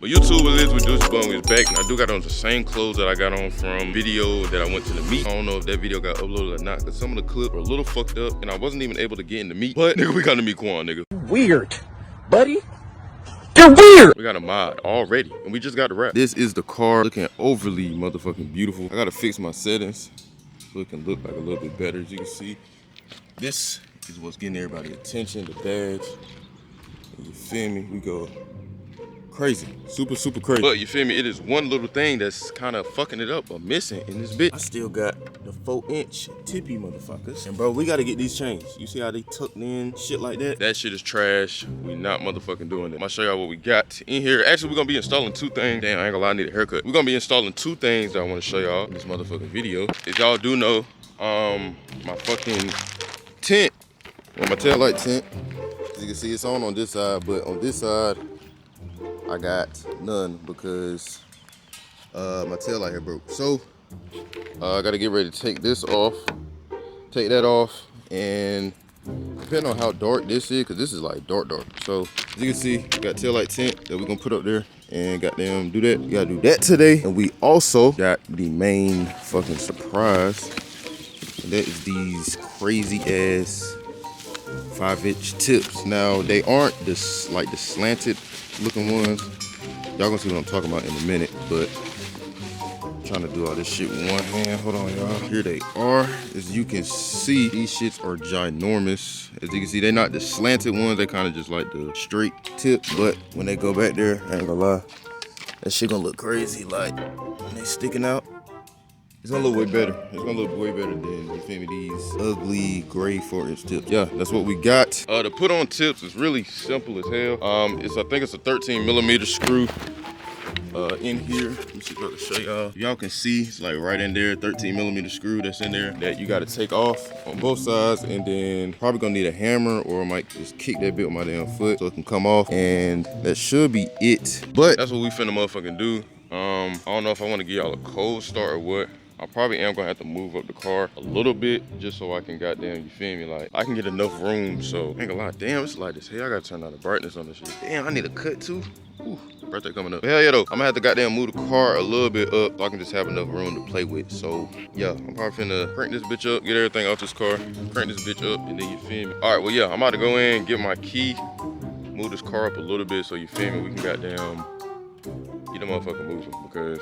But YouTube, it is with Deuce Bun is back, and I do got on the same clothes that I got on from video that I went to the meet. I don't know if that video got uploaded or not, because some of the clips were a little fucked up, and I wasn't even able to get in the meet. But nigga, we got to meet Quan, nigga. Weird, buddy. You're weird. We got a mod already, and we just got the wrap. This is the car looking overly motherfucking beautiful. I gotta fix my settings so it can look like a little bit better. As you can see, this is what's getting everybody attention, the badge. You feel me? We go crazy, super crazy. But you feel me, it is one little thing that's kind of fucking it up or missing in this bitch. I still got the 4-inch tippy motherfuckers. And bro, we gotta get these changed. You see how they tucked in, shit like that? That shit is trash. We not motherfucking doing it. I'm gonna show y'all what we got in here. Actually, we're gonna be installing two things. Damn, I ain't gonna lie, I need a haircut. We're gonna be installing two things that I wanna show y'all in this motherfucking video. As y'all do know, my fucking tint, well, my tail light tint, as you can see, it's on this side, but on this side, I got none because my tail light here broke. So I gotta get ready to take this off, take that off, and depending on how dark this is, because this is like dark. So as you can see, we got tail light tint that we're gonna put up there and goddamn do that. We gotta do that today. And we also got the main fucking surprise, and that is these crazy ass 5-inch tips. Now they aren't this like the slanted looking ones. Y'all gonna see what I'm talking about in a minute, but I'm trying to do all this shit with one hand. Hold on, y'all. Here they are. As you can see, these shits are ginormous. As you can see, they're not the slanted ones. They kind of just like the straight tip, but when they go back there, I ain't gonna lie, that shit gonna look crazy. Like when they sticking out, it's gonna look way better. It's gonna look way better than, you feel me, these ugly gray 4-inch tips. Yeah, that's what we got. To put on tips is really simple as hell. I think it's a 13mm screw in here. Let me see if I can show y'all. Y'all can see it's like right in there, 13mm screw that's in there that you gotta take off on both sides, and then probably gonna need a hammer, or I might just kick that bit with my damn foot so it can come off, and that should be it. But that's what we finna motherfucking do. I don't know if I wanna give y'all a cold start or what. I probably am gonna have to move up the car a little bit just so I can goddamn, you feel me, like I can get enough room. So ain't gonna lie, damn, it's light as hell. I gotta turn down the brightness on this shit. Damn, I need a cut too. Ooh, birthday coming up. But hell yeah though, I'm gonna have to goddamn move the car a little bit up so I can just have enough room to play with. So yeah, I'm probably finna crank this bitch up, get everything off this car, crank this bitch up, and then you feel me. All right, well yeah, I'm about to go in, get my key, move this car up a little bit so you feel me, we can goddamn get the motherfucker moving, because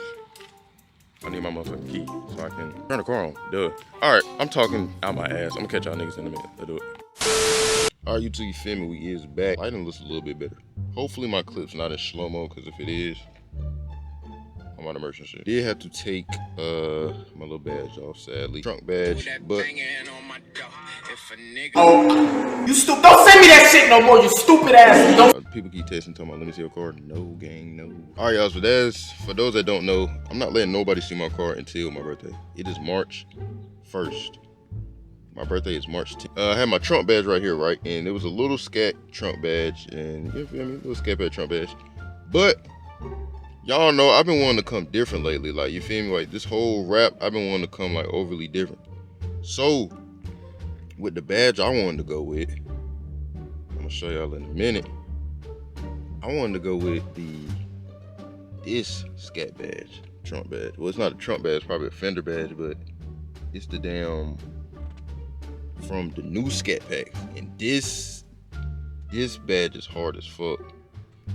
I need my motherfucking key so I can turn the car on. Duh. All right, I'm talking out my ass. I'm gonna catch y'all niggas in a minute. Let's do it. All right, YouTube, you feel me? We is back. Lighting looks a little bit better. Hopefully my clip's not in slow-mo, because if it is, I'm on immersion shit. Did have to take my little badge off, sadly. Trunk badge, but Oh, you stupid. Don't send me that shit no more, you stupid ass. Don't. People keep texting, talking about, let me see your car. No, gang, no. All right, y'all, so for those that don't know, I'm not letting nobody see my car until my birthday. It is March 1st. My birthday is March 10th. I had my trunk badge right here, right? And it was a little Scat trunk badge, and you feel me? Little Scat badge trunk badge. But y'all know I've been wanting to come different lately. Like, you feel me? Like, this whole wrap, I've been wanting to come like overly different. So with the badge I wanted to go with, I'm gonna show y'all in a minute. I wanted to go with this Scat badge, trunk badge. Well, it's not a trunk badge, it's probably a fender badge, but it's the damn from the new Scat pack. And this badge is hard as fuck.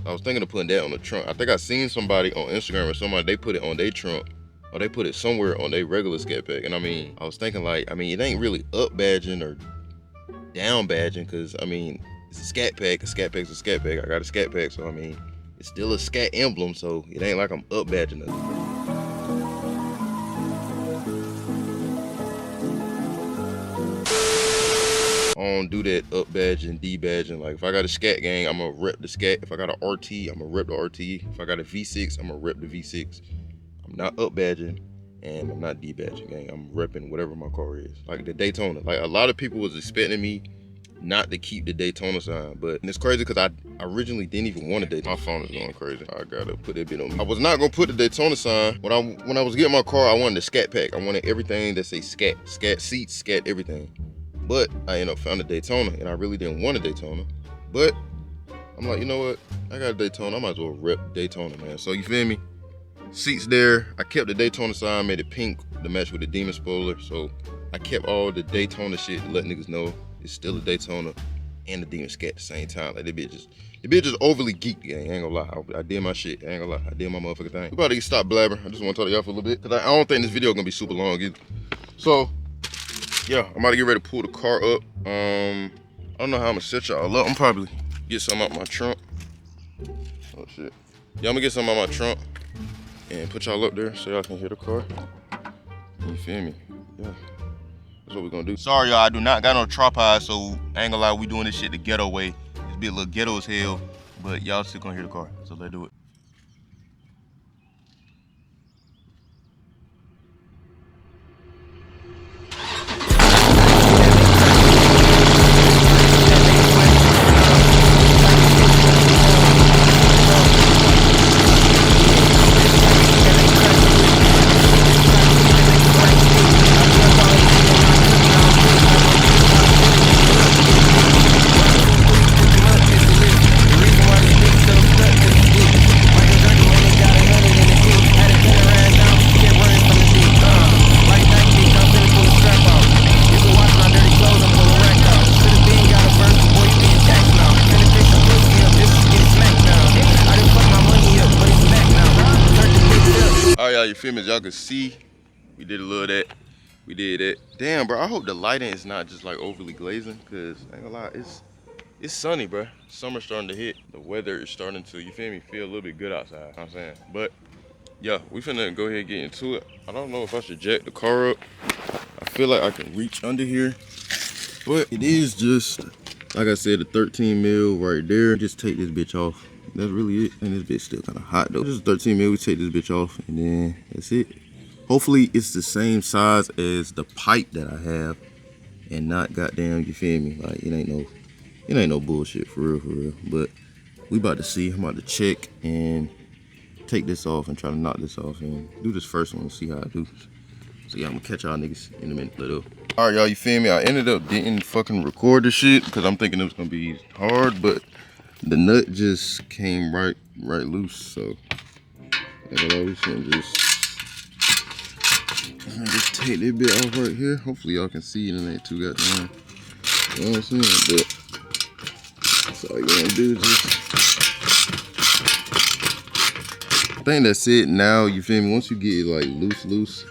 I was thinking of putting that on the trunk. I think I seen somebody on Instagram or somebody, they put it on their trunk, or they put it somewhere on their regular Scat pack. And I mean, I was thinking like, I mean, it ain't really up badging or down badging, because I mean, it's a Scat pack. A Scat pack's a Scat pack. I got a Scat pack, so I mean, it's still a Scat emblem, so it ain't like I'm up badging nothing. I don't do that up badging, D badging. Like if I got a Scat gang, I'm gonna rep the Scat. If I got an RT, I'm gonna rep the RT. If I got a V6, I'm gonna rep the V6. I'm not up badging and I'm not D badging, gang. I'm repping whatever my car is. Like the Daytona. Like a lot of people was expecting me not to keep the Daytona sign, but it's crazy because I originally didn't even want a Daytona. My phone is going crazy. I gotta put that bit on me. I was not gonna put the Daytona sign. When I was getting my car, I wanted the Scat pack. I wanted everything that say Scat. Scat seats, Scat everything. But I ended up found a Daytona, and I really didn't want a Daytona. But I'm like, you know what? I got a Daytona. I might as well rep Daytona, man. So you feel me? Seats there. I kept the Daytona sign, made it pink to match with the Demon spoiler. So I kept all the Daytona shit to let niggas know it's still a Daytona and the Demon Scat at the same time. Like, the bitch just overly geeked, gang. I ain't gonna lie. I did my shit. I ain't gonna lie. I did my motherfucking thing. We about to stop blabbering. I just want to talk to y'all for a little bit, because I don't think this video gonna be super long either. So, yeah, I'm about to get ready to pull the car up. I don't know how I'm gonna set y'all up. I'm probably get some out my trunk. Oh, shit. Yeah, I'm gonna get some out my trunk and put y'all up there so y'all can hear the car. You feel me? Yeah. That's what we're gonna do. Sorry, y'all, I do not got no tripod, so I ain't gonna lie, we doing this shit the ghetto way. It's be a little ghetto as hell, but y'all still gonna hear the car, so let's do it. You feel me? As y'all can see, we did a little of that. We did that. Damn, bro, I hope the lighting is not just like overly glazing, cause I ain't gonna lie, it's sunny, bro. Summer's starting to hit. The weather is starting to, you feel me, feel a little bit good outside. You know what I'm saying? But yeah, we finna go ahead and get into it. I don't know if I should jack the car up. I feel like I can reach under here, but it is just, like I said, the 13 mil right there. Just take this bitch off. That's really it. And this bitch still kind of hot though. This is 13 mil. We take this bitch off and then that's it. Hopefully it's the same size as the pipe that I have and not goddamn, you feel me? Like it ain't no bullshit for real. But we about to see. I'm about to check and take this off and try to knock this off and do this first one and see how I do. So yeah, I'm gonna catch y'all niggas in a minute. Let up. All right, y'all, you feel me? I ended up didn't fucking record this shit because I'm thinking it was gonna be hard, but the nut just came right loose. So we should just take that bit off right here. Hopefully y'all can see it and it ain't too goddamn. You know what I'm saying? But that's all you gonna do is just. I think that's it now. You feel me? Once you get it like loose.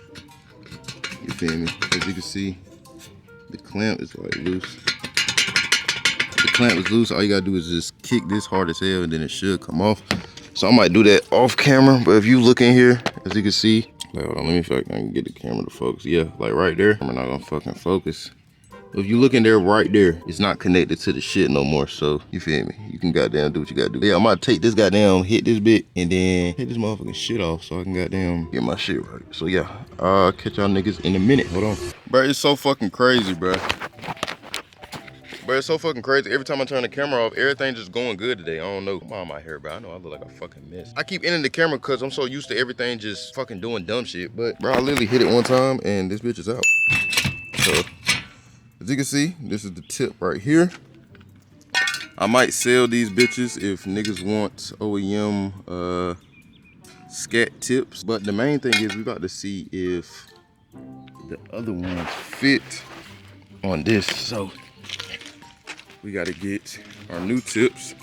You feel me? As you can see, the clamp is like loose. The clamp is loose. All you gotta do is just kick this hard as hell and then it should come off. So I might do that off camera, but if you look in here, as you can see, like, hold on, let me see if I can get the camera to focus. Yeah, like right there. I'm not gonna fucking focus. If you look in there right there, it's not connected to the shit no more. So you feel me? You can goddamn do what you gotta do. Yeah, I'm gonna take this goddamn, hit this bit, and then hit this motherfucking shit off so I can goddamn get my shit right. So yeah, I'll catch y'all niggas in a minute. Hold on. Bro, it's so fucking crazy, bro. Bro, it's so fucking crazy. Every time I turn the camera off, everything just going good today. I don't know. Come on, my hair, bro. I know I look like a fucking mess. I keep ending the camera because I'm so used to everything just fucking doing dumb shit. But, bro, I literally hit it one time and this bitch is out. So, as you can see, this is the tip right here. I might sell these bitches if niggas want OEM Scat tips. But the main thing is we about to see if the other ones fit on this. So, we gotta get our new tips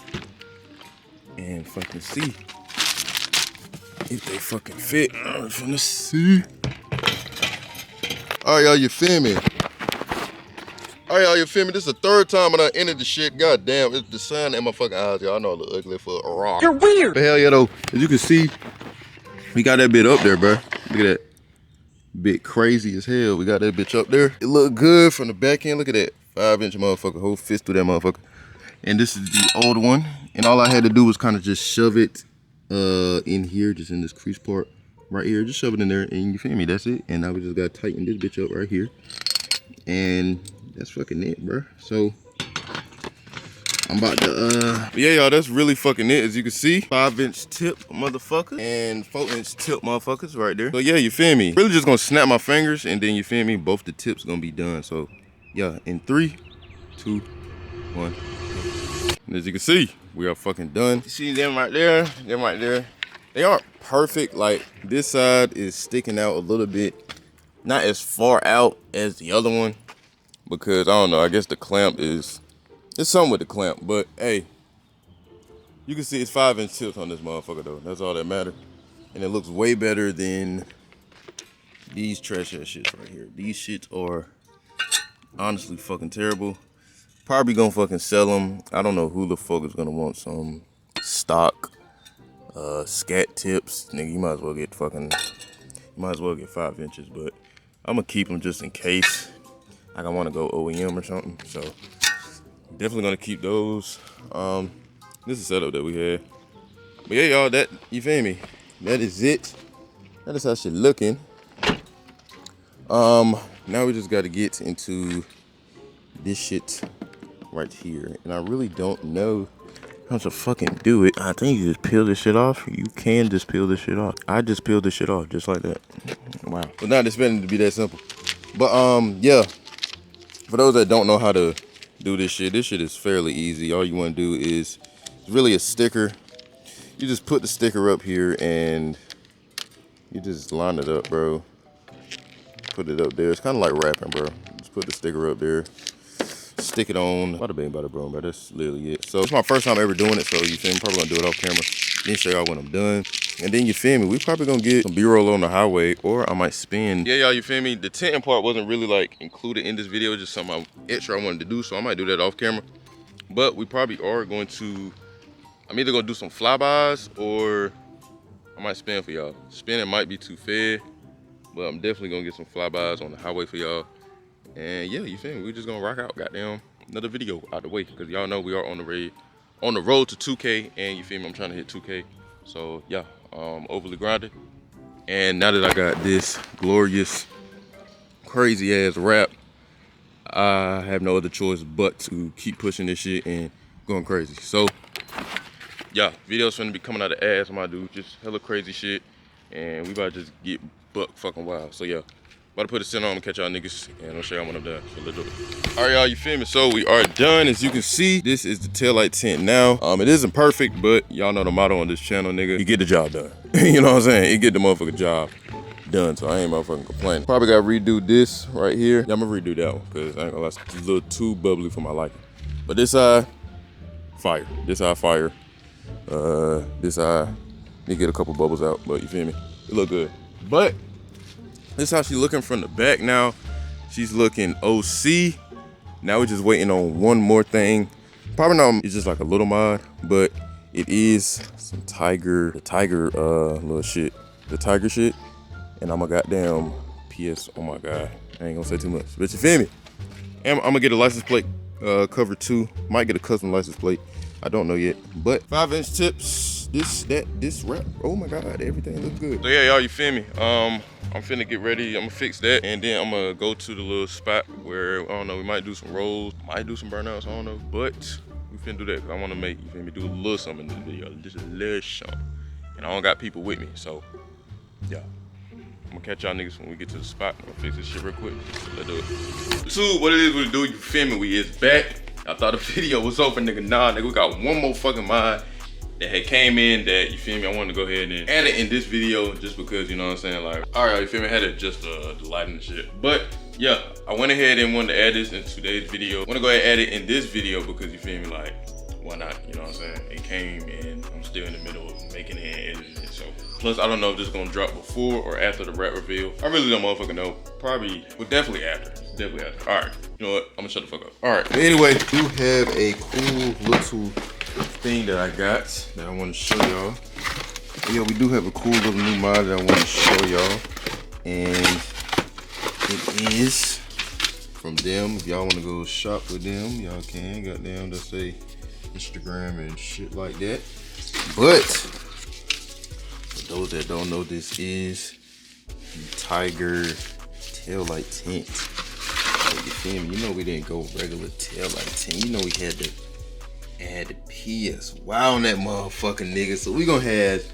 and fucking see if they fucking fit. I'm finna see. All right, y'all, you feel me? All right, y'all, you feel me? This is the third time I done entered the shit. God damn, it's the sun in my fucking eyes, y'all. I know I look ugly for a rock. You're weird. But hell yeah, though, as you can see, we got that bit up there, bro. Look at that. Bit crazy as hell. We got that bitch up there. It look good from the back end. Look at that. 5-inch motherfucker, whole fist through that motherfucker. And this is the old one. And all I had to do was kind of just shove it in here, just in this crease part right here. Just shove it in there and you feel me, that's it. And now we just gotta tighten this bitch up right here. And that's fucking it, bro. So I'm about to, yeah, y'all, that's really fucking it. As you can see, 5-inch tip motherfucker and 4-inch tip motherfuckers right there. So yeah, you feel me? Really just gonna snap my fingers and then you feel me, both the tips gonna be done. So yeah, in 3, 2, 1. And as you can see, we are fucking done. You see them right there, them right there. They aren't perfect. Like this side is sticking out a little bit, not as far out as the other one, because I don't know, I guess the clamp is, it's something with the clamp, but hey, you can see it's 5-inch tilt on this motherfucker though. That's all that matters. And it looks way better than these trash ass shits right here. These shits are honestly fucking terrible. Probably gonna fucking sell them. I don't know who the fuck is gonna want some stock Scat tips. Nigga, you might as well get 5 inches, but I'm gonna keep them just in case. Like I wanna go OEM or something. So definitely gonna keep those. This is the setup that we had. But yeah, y'all, that, you feel me? That is it. That is how shit looking. Now we just gotta get into this shit right here. And I really don't know how to fucking do it. I think you just peel this shit off. You can just peel this shit off. I just peeled this shit off just like that. Wow. But not expecting it to be that simple. But yeah. For those that don't know how to do this shit is fairly easy. All you want to do is really a sticker. You just put the sticker up here and you just line it up, bro. Put it up there. It's kind of like wrapping, bro. Just put the sticker up there. Stick it on. Bada bing, bada boom, bro. That's literally it. So it's my first time ever doing it, so you feel me? Probably gonna do it off camera. Then show y'all when I'm done. And then you feel me? We probably gonna get some B-roll on the highway, or I might spin. Yeah, y'all, you feel me? The tinting part wasn't really like included in this video, just something extra I wanted to do, so I might do that off camera. But we probably are going to, I'm either gonna do some flybys or I might spin for y'all. Spinning might be too fair, but I'm definitely gonna get some flybys on the highway for y'all. And yeah, you feel me? We're just gonna rock out, goddamn, another video out the way, because y'all know we are on the road to 2K, and you feel me? I'm trying to hit 2K. So yeah, overly grinded. And now that I got this glorious, crazy ass wrap, I have no other choice but to keep pushing this shit and going crazy. So yeah, videos finna be coming out of ass, my dude. Just hella crazy shit, and we about to just get buck fucking wild. So yeah. About to put a center on and catch y'all niggas, and I'll show y'all when I'm done. So let's do it. All right, y'all, you feel me? So we are done. As you can see, this is the taillight tint now. It isn't perfect, but y'all know the motto on this channel, nigga. You get the job done. You know what I'm saying? You get the motherfucking job done, so I ain't motherfucking complaining. Probably gotta redo this right here. Yeah, I'm gonna redo that one, because I ain't gonna lie, it's a little too bubbly for my liking. But this eye, fire. This eye, fire. This eye, need to get a couple bubbles out, but you feel me? It look good. But this is how she's looking from the back now. She's looking OC. Now we're just waiting on one more thing. Probably not, it's just like a little mod, but it is some the tiger little shit. The tiger shit. And I'm a goddamn PS, oh my God. I ain't gonna say too much, but you feel me? And I'm gonna get a license plate cover too. Might get a custom license plate. I don't know yet, but 5-inch tips, this wrap, oh my God, everything looks good. So yeah, y'all, you feel me? I'm finna get ready, I'm gonna fix that, and then I'm gonna go to the little spot where, I don't know, we might do some rolls, might do some burnouts, I don't know, but we finna do that, because I wanna make, you feel me, do a little something in this video, just a little something. And I don't got people with me, so, yeah. I'm gonna catch y'all niggas when we get to the spot. I'm gonna fix this shit real quick. Let's do it. So, what it is we do, you feel me? We is back. I thought the video was over, nigga. Nah, nigga, we got one more fucking mod that had came in that, you feel me, I wanted to go ahead and add it in this video just because, you know what I'm saying, like, all right, you feel me, I had to adjust the lighting and shit. But yeah, I went ahead and wanted to add this in today's video. I wanna go ahead and add it in this video because, you feel me, like, why not, you know what I'm saying? It came and I'm still in the middle of making it and editing it, so. Plus, I don't know if this is gonna drop before or after the wrap reveal. I really don't motherfucking know. Probably, well, definitely after. Definitely after. All right, you know what? I'm gonna shut the fuck up. All right, but anyway, we do have a cool little thing that I got that I wanna show y'all. Yeah, we do have a cool little new mod that I wanna show y'all. And it is from them. If y'all wanna go shop with them, y'all can. Goddamn, that's a Instagram and shit like that. But for those that don't know, this is the Tiger taillight tint. So you feel me? You know we didn't go regular taillight tint. You know we had to add the PS. Wow on that motherfucking nigga. So we gonna have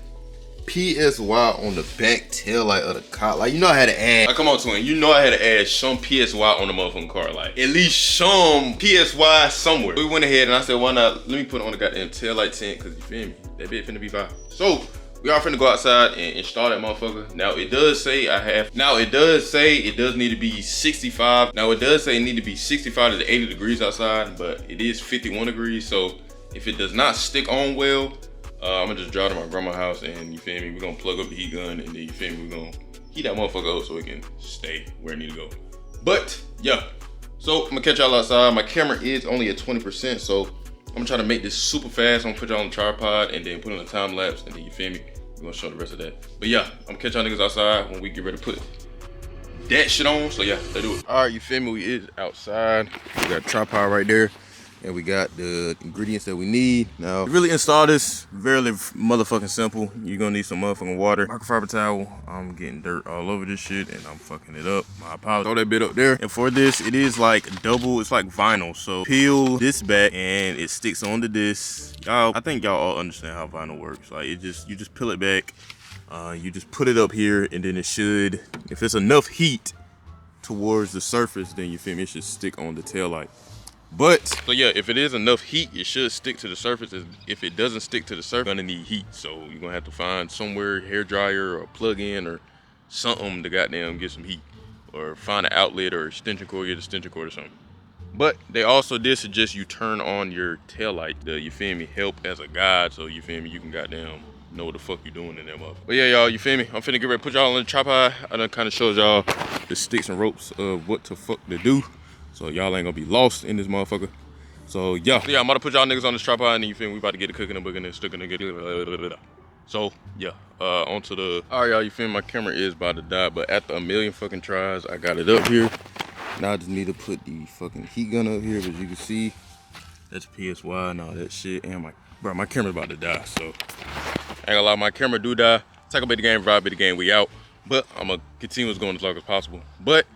PSY on the back tail light of the car. Like, you know I had to add. Like, come on, twin. You know I had to add some PSY on the motherfucking car. Like, at least some PSY somewhere. We went ahead and I said, why not? Let me put on the goddamn tail light tint, because you feel me? That bitch finna be fire. So, we are finna go outside and install that motherfucker. Now, it does say it does need to be 65. Now, it does say it need to be 65 to 80 degrees outside, but it is 51 degrees. So, if it does not stick on well, I'm gonna just drive to my grandma's house and you feel me, we're gonna plug up the heat gun and then you feel me, we're gonna heat that motherfucker up so it can stay where it need to go. But yeah, so I'm gonna catch y'all outside. My camera is only at 20%, so I'm gonna try to make this super fast. I'm gonna put y'all on the tripod and then put on a time lapse and then you feel me, we're gonna show the rest of that. But yeah, I'm gonna catch y'all niggas outside when we get ready to put that shit on. So yeah, let's do it. All right, you feel me, we is outside. We got a tripod right there. And we got the ingredients that we need. Now, to really install this, very motherfucking simple. You're gonna need some motherfucking water, microfiber towel. I'm getting dirt all over this shit and I'm fucking it up. My apologies. Throw that bit up there. And for this, it is like double, it's like vinyl. So peel this back and it sticks onto this. Y'all, I think y'all all understand how vinyl works. Like you just peel it back. You just put it up here and then it should, if it's enough heat towards the surface, then you feel me, it should stick on the tail light. But, so yeah, if it is enough heat, it should stick to the surface. If it doesn't stick to the surface, you're gonna need heat. So you're gonna have to find somewhere, hair dryer or plug-in or something to goddamn get some heat. Or find an outlet or extension cord, get an extension cord or something. But they also did suggest you turn on your tail light, you feel me, help as a guide. So you feel me, you can goddamn know what the fuck you doing in that motherfucker. But yeah, y'all, you feel me? I'm finna get ready to put y'all on the tripod. I done kinda showed y'all the sticks and ropes of what the fuck to do. So y'all ain't gonna be lost in this motherfucker. So yeah, I'm about to put y'all niggas on this tripod and you feel me, we about to get it cooking and booking and sticking and get it. So yeah, onto the, all right y'all, you feel me, my camera is about to die, but after a million fucking tries, I got it up here. Now I just need to put the fucking heat gun up here, as you can see. That's PSY and all that shit. And my camera's about to die, so. Ain't gonna lie, my camera do die. Talk about the game, vibe of the game, we out. But I'm gonna continue going as long as possible. But,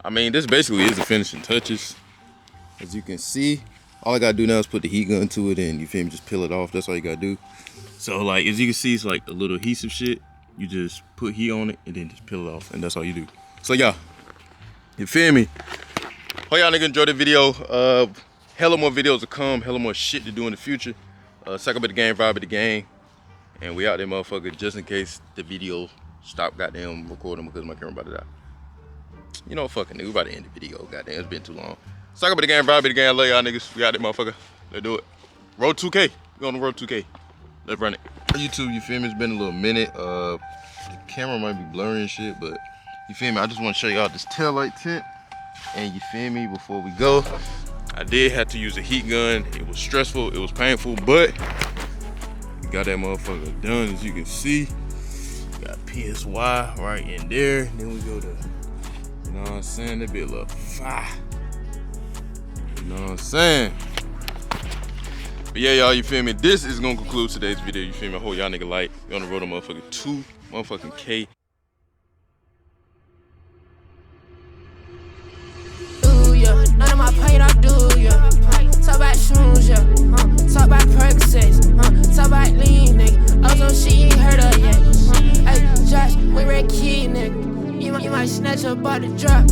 I mean, this basically is the finishing touches. As you can see, all I gotta do now is put the heat gun to it and you feel me, just peel it off. That's all you gotta do. So like, as you can see, it's like a little adhesive shit. You just put heat on it and then just peel it off, and that's all you do. So yeah, you feel me? Hope y'all niggas enjoyed the video. Hella more videos to come, hella more shit to do in the future. Suck up at the game, vibe at the game. And we out there, motherfucker, just in case the video stop goddamn recording because my camera about to die. You know, fucking nigga, we about to end the video. Goddamn, it's been too long. Suck up at the game, vibe at the game. I love y'all niggas. We out there, motherfucker. Let's do it. Road 2K. We on the road 2K. Let's run it. YouTube, you feel me? It's been a little minute. The camera might be blurry and shit, but you feel me? I just want to show y'all this tail light tint. And you feel me? Before we go, I did have to use a heat gun. It was stressful. It was painful, but we got that motherfucker done, as you can see. Got PSY right in there. Then we go to, you know what I'm saying? That bit look fire. You know what I'm saying? But yeah, y'all, you feel me? This is gonna conclude today's video. You feel me? I hope y'all nigga like. We on the road to motherfucking 2 motherfucking K. None of my pain I do, yeah. Talk about shrooms, yeah. Talk about Percocets, talk about lean, nigga. I was on shit you ain't heard of yet. Hey, Josh, we red key, nigga. You might snatch up by the drop.